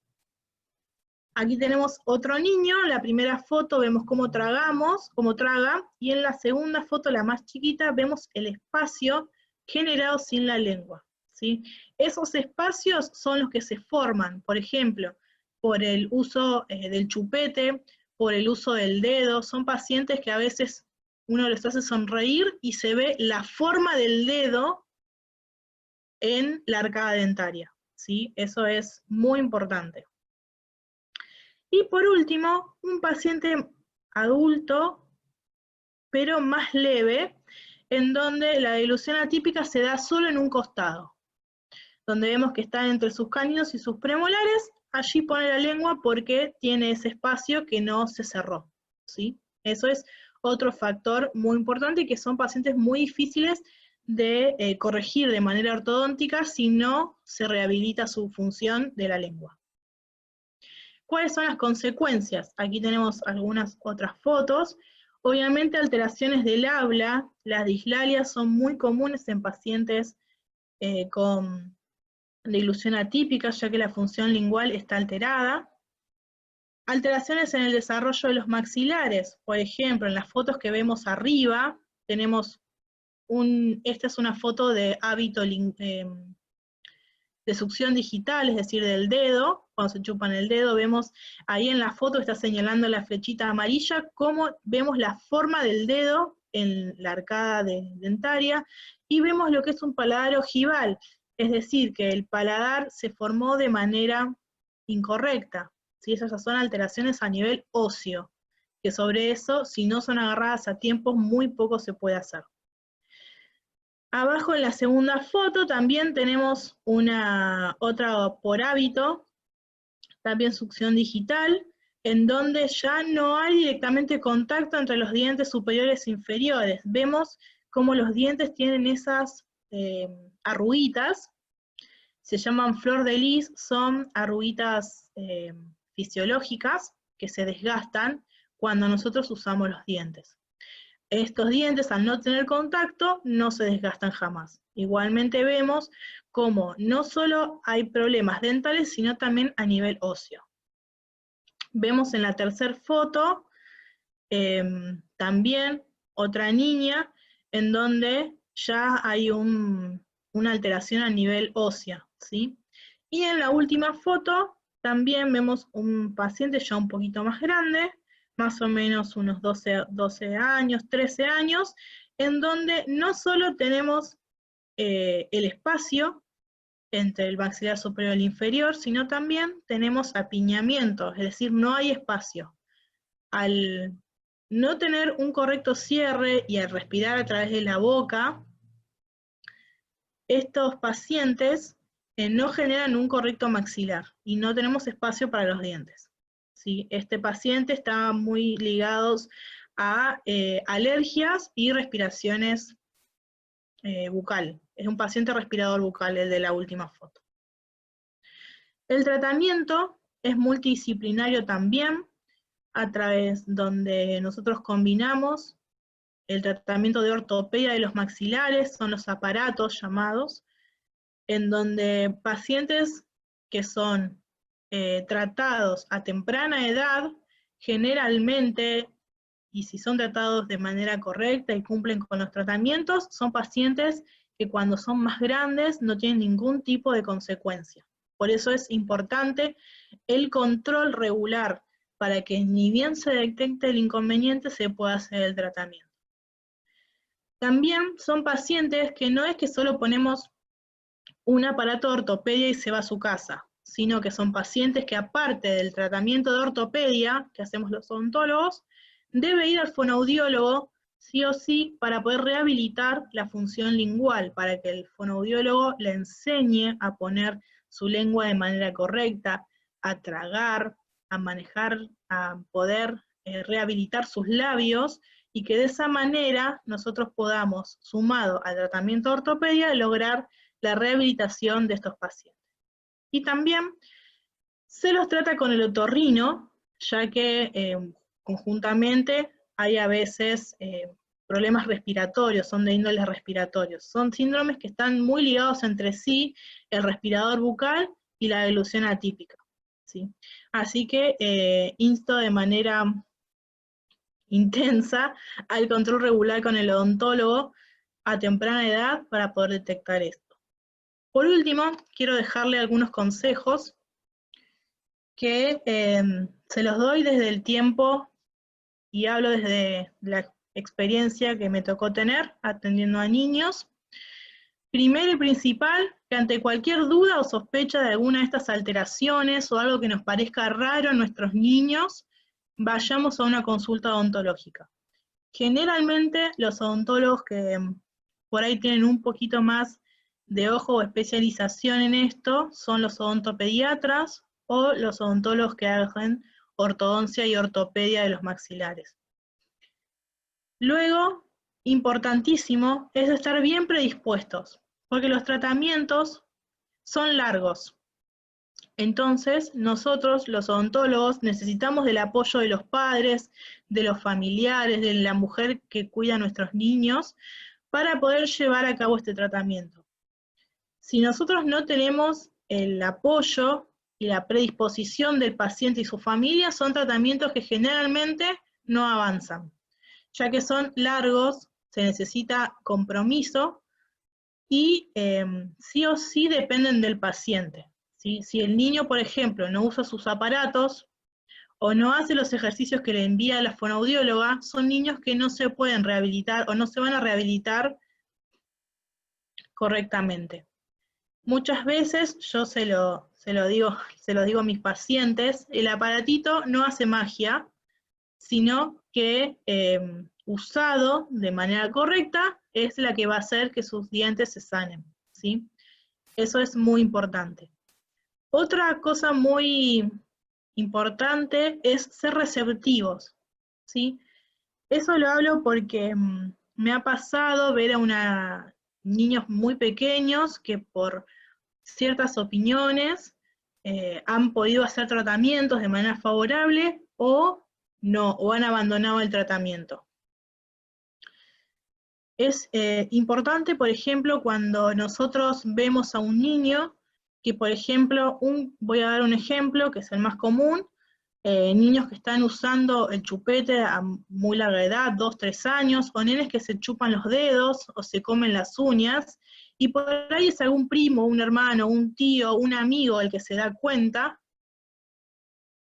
Aquí tenemos otro niño, en la primera foto vemos cómo tragamos, cómo traga, y en la segunda foto, la más chiquita, vemos el espacio generado sin la lengua, ¿sí? Esos espacios son los que se forman, por ejemplo, por el uso del chupete, por el uso del dedo. Son pacientes que a veces uno les hace sonreír y se ve la forma del dedo en la arcada dentaria, ¿sí? Eso es muy importante. Y por último, un paciente adulto, pero más leve, en donde la deglución atípica se da solo en un costado, donde vemos que está entre sus cánidos y sus premolares, allí pone la lengua porque tiene ese espacio que no se cerró, ¿sí? Eso es otro factor muy importante, y que son pacientes muy difíciles de corregir de manera ortodóntica si no se rehabilita su función de la lengua. ¿Cuáles son las consecuencias? Aquí tenemos algunas otras fotos. Obviamente alteraciones del habla, las dislalias son muy comunes en pacientes con deglución atípica, ya que la función lingual está alterada. Alteraciones en el desarrollo de los maxilares, por ejemplo, en las fotos que vemos arriba, tenemos esta es una foto de hábito de succión digital, es decir, del dedo. Cuando se chupan el dedo, vemos ahí en la foto, está señalando la flechita amarilla, cómo vemos la forma del dedo en la arcada dentaria, y vemos lo que es un paladar ojival, es decir, que el paladar se formó de manera incorrecta, ¿sí? Esas son alteraciones a nivel óseo, que sobre eso, si no son agarradas a tiempo, muy poco se puede hacer. Abajo en la segunda foto también tenemos otra por hábito, también succión digital, en donde ya no hay directamente contacto entre los dientes superiores e inferiores. Vemos cómo los dientes tienen esas arruguitas, se llaman flor de lis, son arruguitas fisiológicas que se desgastan cuando nosotros usamos los dientes. Estos dientes, al no tener contacto, no se desgastan jamás. Igualmente vemos cómo no solo hay problemas dentales, sino también a nivel óseo. Vemos en la tercera foto también otra niña en donde ya hay una alteración a nivel ósea, ¿sí? Y en la última foto también vemos un paciente ya un poquito más grande, más o menos unos 12 años, 13 años, en donde no solo tenemos el espacio entre el maxilar superior y el inferior, sino también tenemos apiñamiento, es decir, no hay espacio. Al no tener un correcto cierre y al respirar a través de la boca, estos pacientes no generan un correcto maxilar y no tenemos espacio para los dientes. ¿Sí? Este paciente está muy ligado a alergias y respiraciones bucal. Es un paciente respirador bucal, el de la última foto. El tratamiento es multidisciplinario también, a través donde nosotros combinamos el tratamiento de ortopedia de los maxilares, son los aparatos llamados, en donde pacientes que son tratados a temprana edad, generalmente, y si son tratados de manera correcta y cumplen con los tratamientos, son pacientes que cuando son más grandes no tienen ningún tipo de consecuencia. Por eso es importante el control regular, para que ni bien se detecte el inconveniente, se pueda hacer el tratamiento. También son pacientes que no es que solo ponemos un aparato de ortopedia y se va a su casa, sino que son pacientes que aparte del tratamiento de ortopedia que hacemos los odontólogos, debe ir al fonoaudiólogo sí o sí para poder rehabilitar la función lingual, para que el fonoaudiólogo le enseñe a poner su lengua de manera correcta, a tragar, a manejar, a poder rehabilitar sus labios, y que de esa manera nosotros podamos, sumado al tratamiento de ortopedia, lograr la rehabilitación de estos pacientes. Y también se los trata con el otorrino, ya que conjuntamente hay a veces problemas respiratorios, son de índole respiratorios. Son síndromes que están muy ligados entre sí, el respirador bucal y la deglución atípica, ¿sí? Así que insto de manera intensa al control regular con el odontólogo a temprana edad para poder detectar esto. Por último, quiero dejarle algunos consejos que se los doy desde el tiempo y hablo desde la experiencia que me tocó tener atendiendo a niños. Primero y principal, que ante cualquier duda o sospecha de alguna de estas alteraciones o algo que nos parezca raro en nuestros niños, vayamos a una consulta odontológica. Generalmente los odontólogos que por ahí tienen un poquito más de ojo o especialización en esto son los odontopediatras o los odontólogos que hacen ortodoncia y ortopedia de los maxilares. Luego, importantísimo, es estar bien predispuestos, porque los tratamientos son largos. Entonces, nosotros, los odontólogos, necesitamos del apoyo de los padres, de los familiares, de la mujer que cuida a nuestros niños, para poder llevar a cabo este tratamiento. Si nosotros no tenemos el apoyo y la predisposición del paciente y su familia, son tratamientos que generalmente no avanzan, ya que son largos, se necesita compromiso y sí o sí dependen del paciente. ¿Sí? Si el niño, por ejemplo, no usa sus aparatos o no hace los ejercicios que le envía la fonoaudióloga, son niños que no se pueden rehabilitar o no se van a rehabilitar correctamente. Muchas veces yo se lo digo a mis pacientes, el aparatito no hace magia, sino que usado de manera correcta es la que va a hacer que sus dientes se sanen, ¿sí? Eso es muy importante. Otra cosa muy importante es ser receptivos, ¿sí? Eso lo hablo porque me ha pasado ver a niños muy pequeños que por ciertas opiniones han podido hacer tratamientos de manera favorable o no, o han abandonado el tratamiento. Es importante, por ejemplo, cuando nosotros vemos a un niño que, por ejemplo, voy a dar un ejemplo que es el más común, niños que están usando el chupete a muy larga edad, 2, 3 años, o nenes que se chupan los dedos o se comen las uñas, y por ahí es algún primo, un hermano, un tío, un amigo el que se da cuenta,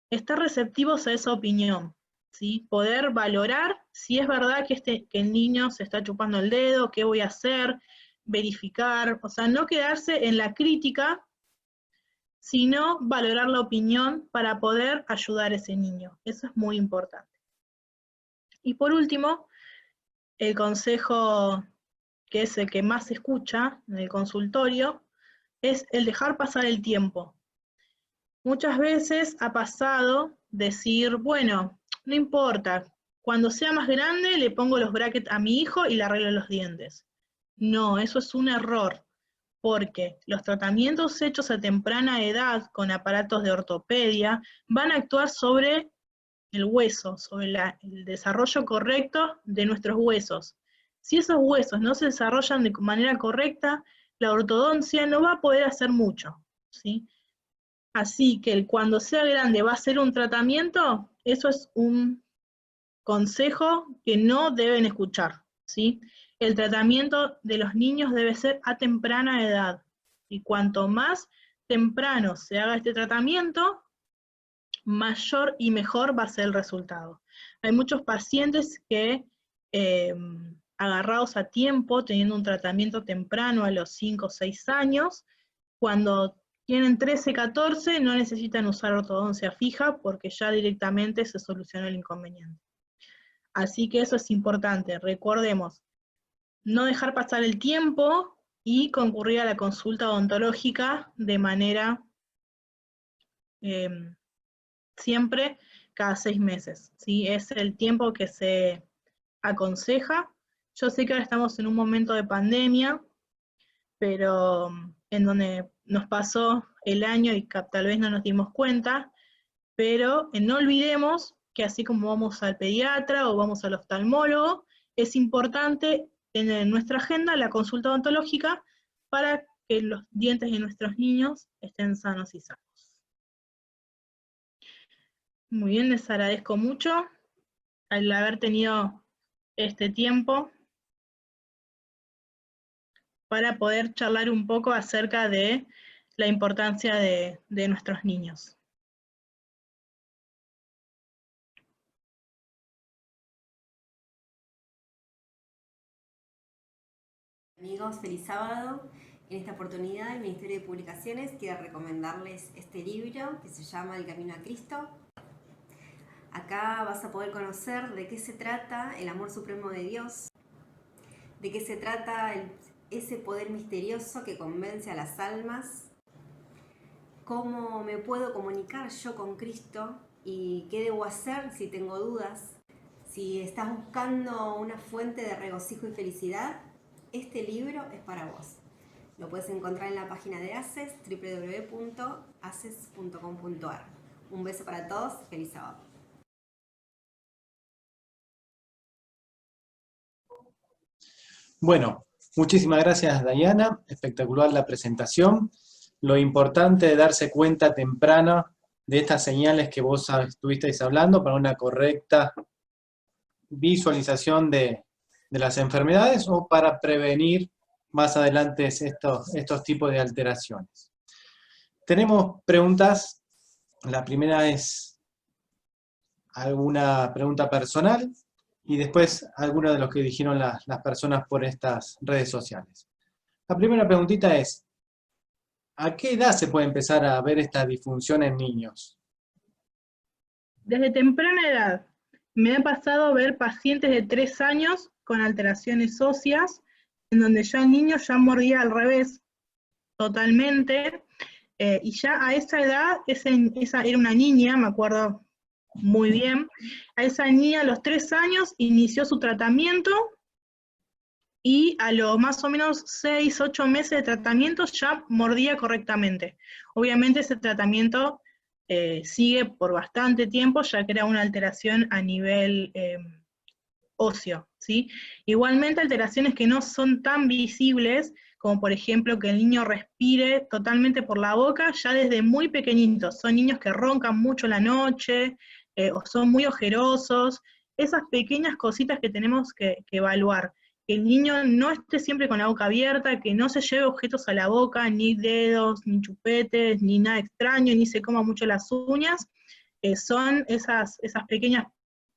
estar receptivos a esa opinión, ¿sí? Poder valorar si es verdad que el niño se está chupando el dedo, qué voy a hacer, verificar, o sea, no quedarse en la crítica, sino valorar la opinión para poder ayudar a ese niño. Eso es muy importante. Y por último, el consejo que es el que más se escucha en el consultorio, es el dejar pasar el tiempo. Muchas veces ha pasado decir, bueno, no importa, cuando sea más grande le pongo los brackets a mi hijo y le arreglo los dientes. No, eso es un error, porque los tratamientos hechos a temprana edad con aparatos de ortopedia van a actuar sobre el hueso, sobre el desarrollo correcto de nuestros huesos. Si esos huesos no se desarrollan de manera correcta, la ortodoncia no va a poder hacer mucho, ¿sí? Así que cuando sea grande va a ser un tratamiento, eso es un consejo que no deben escuchar, ¿sí? El tratamiento de los niños debe ser a temprana edad, y cuanto más temprano se haga este tratamiento, mayor y mejor va a ser el resultado. Hay muchos pacientes que, agarrados a tiempo, teniendo un tratamiento temprano a los 5 o 6 años, cuando tienen 13, 14, no necesitan usar ortodoncia fija porque ya directamente se solucionó el inconveniente. Así que eso es importante, recordemos, no dejar pasar el tiempo y concurrir a la consulta odontológica de manera siempre cada 6 meses, ¿sí? Es el tiempo que se aconseja. Yo sé que ahora estamos en un momento de pandemia, pero en donde nos pasó el año y tal vez no nos dimos cuenta, pero no olvidemos que así como vamos al pediatra o vamos al oftalmólogo, es importante tener en nuestra agenda la consulta odontológica para que los dientes de nuestros niños estén sanos y sanos. Muy bien, les agradezco mucho al haber tenido este tiempo para poder charlar un poco acerca de la importancia de nuestros niños. Amigos, feliz sábado. En esta oportunidad el Ministerio de Publicaciones quiere recomendarles este libro que se llama El Camino a Cristo. Acá vas a poder conocer de qué se trata el amor supremo de Dios, de qué se trata ese poder misterioso que convence a las almas, cómo me puedo comunicar yo con Cristo y qué debo hacer si tengo dudas. Si estás buscando una fuente de regocijo y felicidad, este libro es para vos. Lo puedes encontrar en la página de ACES, www.aces.com.ar. Un beso para todos, feliz sábado. Bueno, muchísimas gracias, Dayana, espectacular la presentación. Lo importante de darse cuenta temprano de estas señales que vos estuvisteis hablando para una correcta visualización de las enfermedades o para prevenir más adelante estos tipos de alteraciones. Tenemos preguntas. La primera es alguna pregunta personal y después algunos de los que dijeron las personas por estas redes sociales. La primera preguntita es, ¿a qué edad se puede empezar a ver esta disfunción en niños? Desde temprana edad. Me ha pasado ver pacientes de 3 años con alteraciones óseas, en donde ya el niño ya mordía al revés totalmente, y ya a esa edad, esa era una niña, me acuerdo muy bien, a esa niña a los 3 años inició su tratamiento, y a los más o menos 6, 8 meses de tratamiento ya mordía correctamente. Obviamente ese tratamiento sigue por bastante tiempo, ya que era una alteración a nivel óseo, ¿sí? Igualmente alteraciones que no son tan visibles, como por ejemplo que el niño respire totalmente por la boca, ya desde muy pequeñitos. Son niños que roncan mucho la noche, o son muy ojerosos, esas pequeñas cositas que tenemos que evaluar. Que el niño no esté siempre con la boca abierta, que no se lleve objetos a la boca, ni dedos, ni chupetes, ni nada extraño, ni se coma mucho las uñas, son esas pequeñas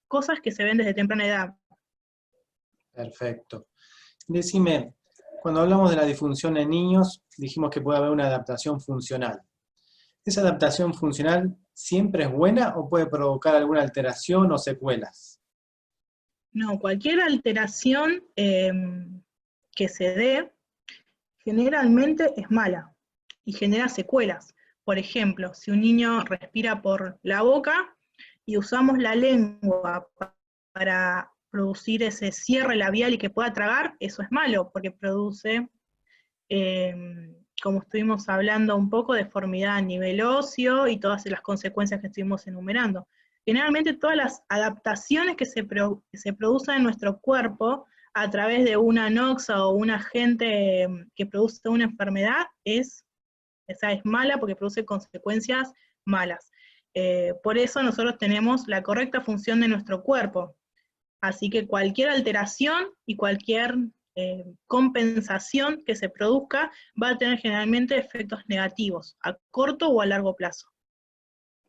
cosas que se ven desde temprana edad. Perfecto. Decime, cuando hablamos de la disfunción en niños, dijimos que puede haber una adaptación funcional. ¿Esa adaptación funcional siempre es buena o puede provocar alguna alteración o secuelas? No, cualquier alteración que se dé, generalmente es mala y genera secuelas. Por ejemplo, si un niño respira por la boca y usamos la lengua para producir ese cierre labial y que pueda tragar, eso es malo, porque produce, como estuvimos hablando un poco, deformidad a nivel óseo y todas las consecuencias que estuvimos enumerando. Generalmente todas las adaptaciones que se producen en nuestro cuerpo a través de una noxa o un agente que produce una enfermedad es mala porque produce consecuencias malas. Por eso nosotros tenemos la correcta función de nuestro cuerpo. Así que cualquier alteración y cualquier compensación que se produzca va a tener generalmente efectos negativos, a corto o a largo plazo.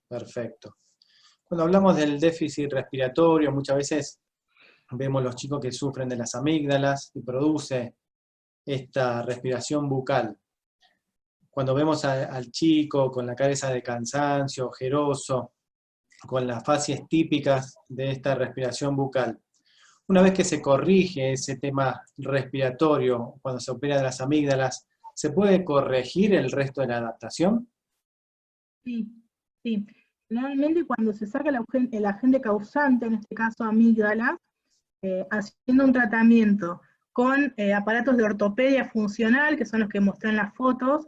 Perfecto. Cuando hablamos del déficit respiratorio, muchas veces vemos los chicos que sufren de las amígdalas y produce esta respiración bucal. Cuando vemos al chico con la cabeza de cansancio, ojeroso, con las facies típicas de esta respiración bucal, una vez que se corrige ese tema respiratorio, cuando se opera de las amígdalas, ¿se puede corregir el resto de la adaptación? Sí, sí. Generalmente cuando se saca el agente causante, en este caso amígdala, haciendo un tratamiento con aparatos de ortopedia funcional, que son los que mostré en las fotos,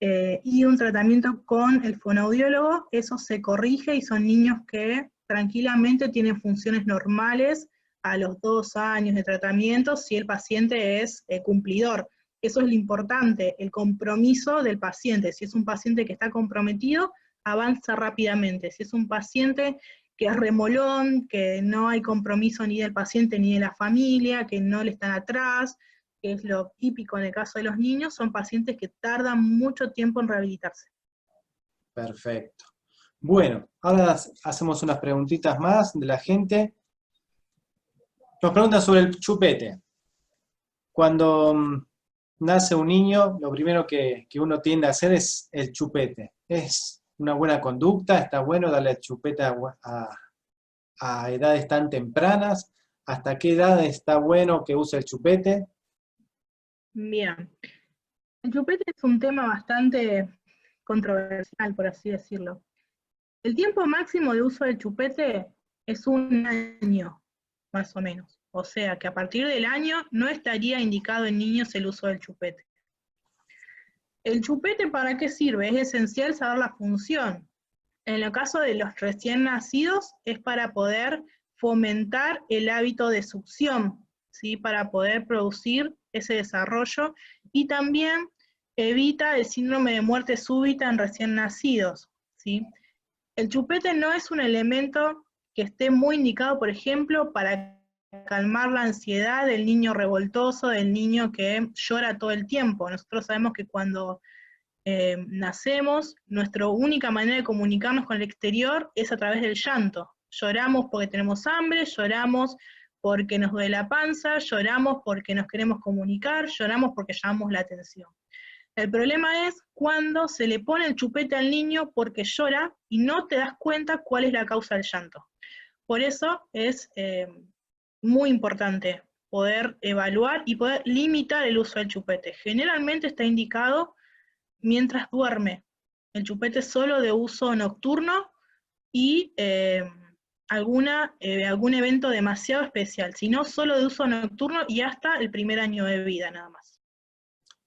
y un tratamiento con el fonoaudiólogo, eso se corrige y son niños que tranquilamente tienen funciones normales a los 2 años de tratamiento si el paciente es cumplidor. Eso es lo importante, el compromiso del paciente. Si es un paciente que está comprometido, avanza rápidamente. Si es un paciente que es remolón, que no hay compromiso ni del paciente ni de la familia, que no le están atrás, que es lo típico en el caso de los niños, son pacientes que tardan mucho tiempo en rehabilitarse. Perfecto. Bueno, ahora hacemos unas preguntitas más de la gente. Nos preguntan sobre el chupete. Cuando nace un niño, lo primero que uno tiende a hacer es el chupete. ¿Es una buena conducta? ¿Está bueno darle chupete a edades tan tempranas? ¿Hasta qué edad está bueno que use el chupete? Bien. El chupete es un tema bastante controversial, por así decirlo. El tiempo máximo de uso del chupete es 1 año, más o menos. O sea que a partir del año no estaría indicado en niños el uso del chupete. ¿El chupete para qué sirve? Es esencial saber la función. En el caso de los recién nacidos es para poder fomentar el hábito de succión, ¿sí? Para poder producir ese desarrollo, y también evita el síndrome de muerte súbita en recién nacidos, ¿sí? El chupete no es un elemento que esté muy indicado, por ejemplo, para calmar la ansiedad del niño revoltoso, del niño que llora todo el tiempo. Nosotros sabemos que cuando nacemos, nuestra única manera de comunicarnos con el exterior es a través del llanto. Lloramos porque tenemos hambre, lloramos porque nos duele la panza, lloramos porque nos queremos comunicar, lloramos porque llamamos la atención. El problema es cuando se le pone el chupete al niño porque llora y no te das cuenta cuál es la causa del llanto. Por eso es muy importante poder evaluar y poder limitar el uso del chupete. Generalmente está indicado mientras duerme. El chupete es solo de uso nocturno y algún evento demasiado especial, sino solo de uso nocturno y hasta el primer año de vida nada más.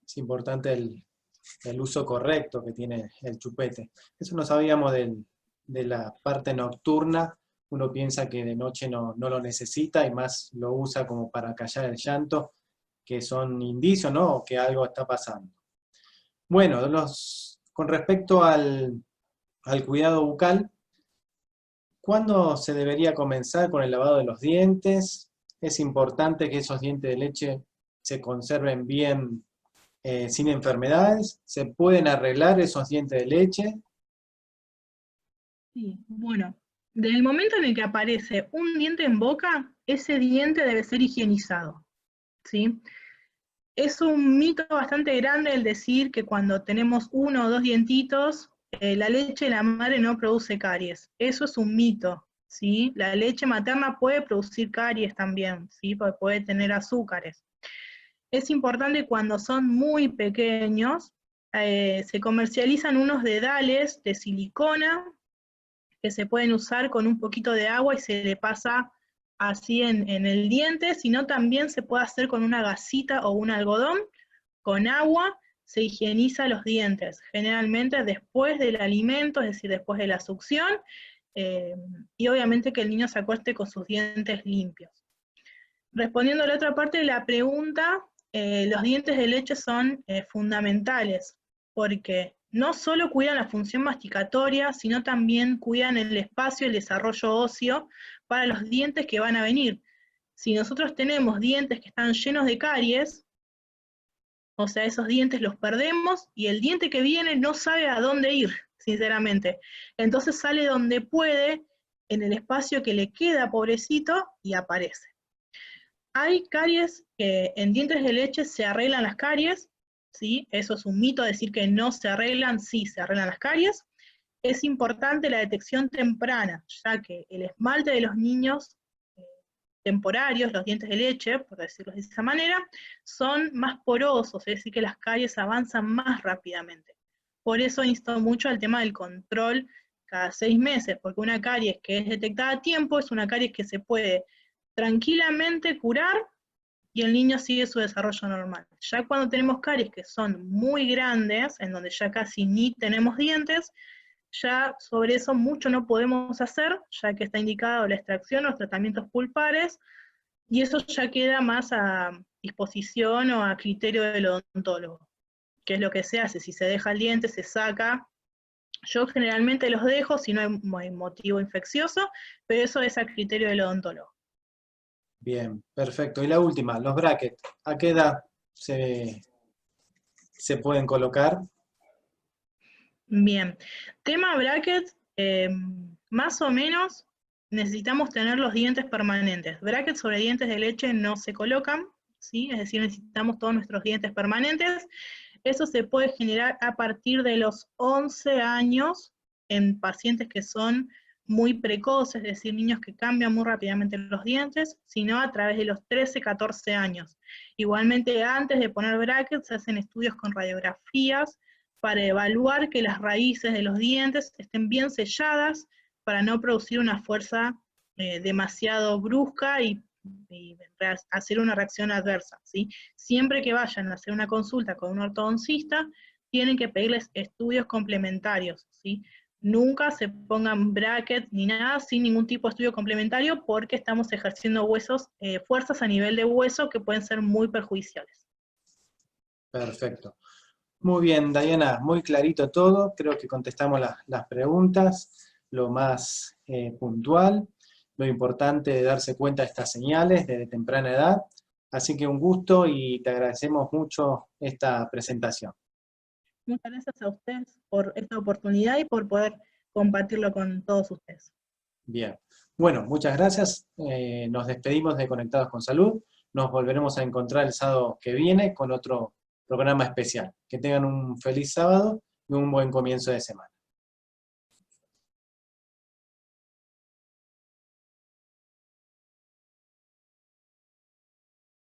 Es importante el uso correcto que tiene el chupete. Eso no sabíamos de la parte nocturna. Uno piensa que de noche no lo necesita y más lo usa como para callar el llanto, que son indicios, ¿no? Que algo está pasando. Bueno, con respecto al cuidado bucal, ¿cuándo se debería comenzar con el lavado de los dientes? Es importante que esos dientes de leche se conserven bien, sin enfermedades. ¿Se pueden arreglar esos dientes de leche? Sí, bueno, desde el momento en el que aparece un diente en boca, ese diente debe ser higienizado, ¿sí? Es un mito bastante grande el decir que cuando tenemos uno o dos dientitos, la leche de la madre no produce caries. Eso es un mito, ¿sí? La leche materna puede producir caries también, ¿sí? Porque puede tener azúcares. Es importante cuando son muy pequeños, se comercializan unos dedales de silicona que se pueden usar con un poquito de agua y se le pasa así en el diente, sino también se puede hacer con una gasita o un algodón, con agua, se higieniza los dientes, generalmente después del alimento, es decir, después de la succión, y obviamente que el niño se acueste con sus dientes limpios. Respondiendo a la otra parte de la pregunta, los dientes de leche son fundamentales, porque no solo cuidan la función masticatoria, sino también cuidan el espacio y el desarrollo óseo para los dientes que van a venir. Si nosotros tenemos dientes que están llenos de caries, o sea, esos dientes los perdemos y el diente que viene no sabe a dónde ir, sinceramente. Entonces sale donde puede, en el espacio que le queda, pobrecito, y aparece. Hay caries que en dientes de leche se arreglan las caries, ¿sí? Eso es un mito decir que no se arreglan, sí se arreglan las caries. Es importante la detección temprana, ya que el esmalte de los niños temporarios, los dientes de leche, por decirlo de esa manera, son más porosos, es decir, que las caries avanzan más rápidamente. Por eso insto mucho al tema del control cada 6 meses, porque una caries que es detectada a tiempo es una caries que se puede tranquilamente curar y el niño sigue su desarrollo normal. Ya cuando tenemos caries que son muy grandes, en donde ya casi ni tenemos dientes, ya sobre eso mucho no podemos hacer, ya que está indicado la extracción o los tratamientos pulpares, y eso ya queda más a disposición o a criterio del odontólogo, que es lo que se hace. Si se deja el diente, se saca. Yo generalmente los dejo si no hay motivo infeccioso, pero eso es a criterio del odontólogo. Bien, perfecto. Y la última, los brackets. ¿A qué edad se pueden colocar? Bien, tema brackets, más o menos necesitamos tener los dientes permanentes. Brackets sobre dientes de leche no se colocan, ¿sí? Es decir, necesitamos todos nuestros dientes permanentes. Eso se puede generar a partir de los 11 años en pacientes que son muy precoces, es decir, niños que cambian muy rápidamente los dientes, sino a través de los 13, 14 años. Igualmente, antes de poner brackets, se hacen estudios con radiografías para evaluar que las raíces de los dientes estén bien selladas para no producir una fuerza demasiado brusca y hacer una reacción adversa, ¿sí? Siempre que vayan a hacer una consulta con un ortodoncista, tienen que pedirles estudios complementarios, ¿sí? Nunca se pongan brackets ni nada sin ningún tipo de estudio complementario porque estamos ejerciendo fuerzas a nivel de hueso que pueden ser muy perjudiciales. Perfecto. Muy bien, Diana, muy clarito todo. Creo que contestamos las preguntas, lo más puntual, lo importante de darse cuenta de estas señales desde temprana edad. Así que un gusto y te agradecemos mucho esta presentación. Muchas gracias a ustedes por esta oportunidad y por poder compartirlo con todos ustedes. Bien. Bueno, muchas gracias. Nos despedimos de Conectados con Salud. Nos volveremos a encontrar el sábado que viene con otro programa especial. Que tengan un feliz sábado y un buen comienzo de semana.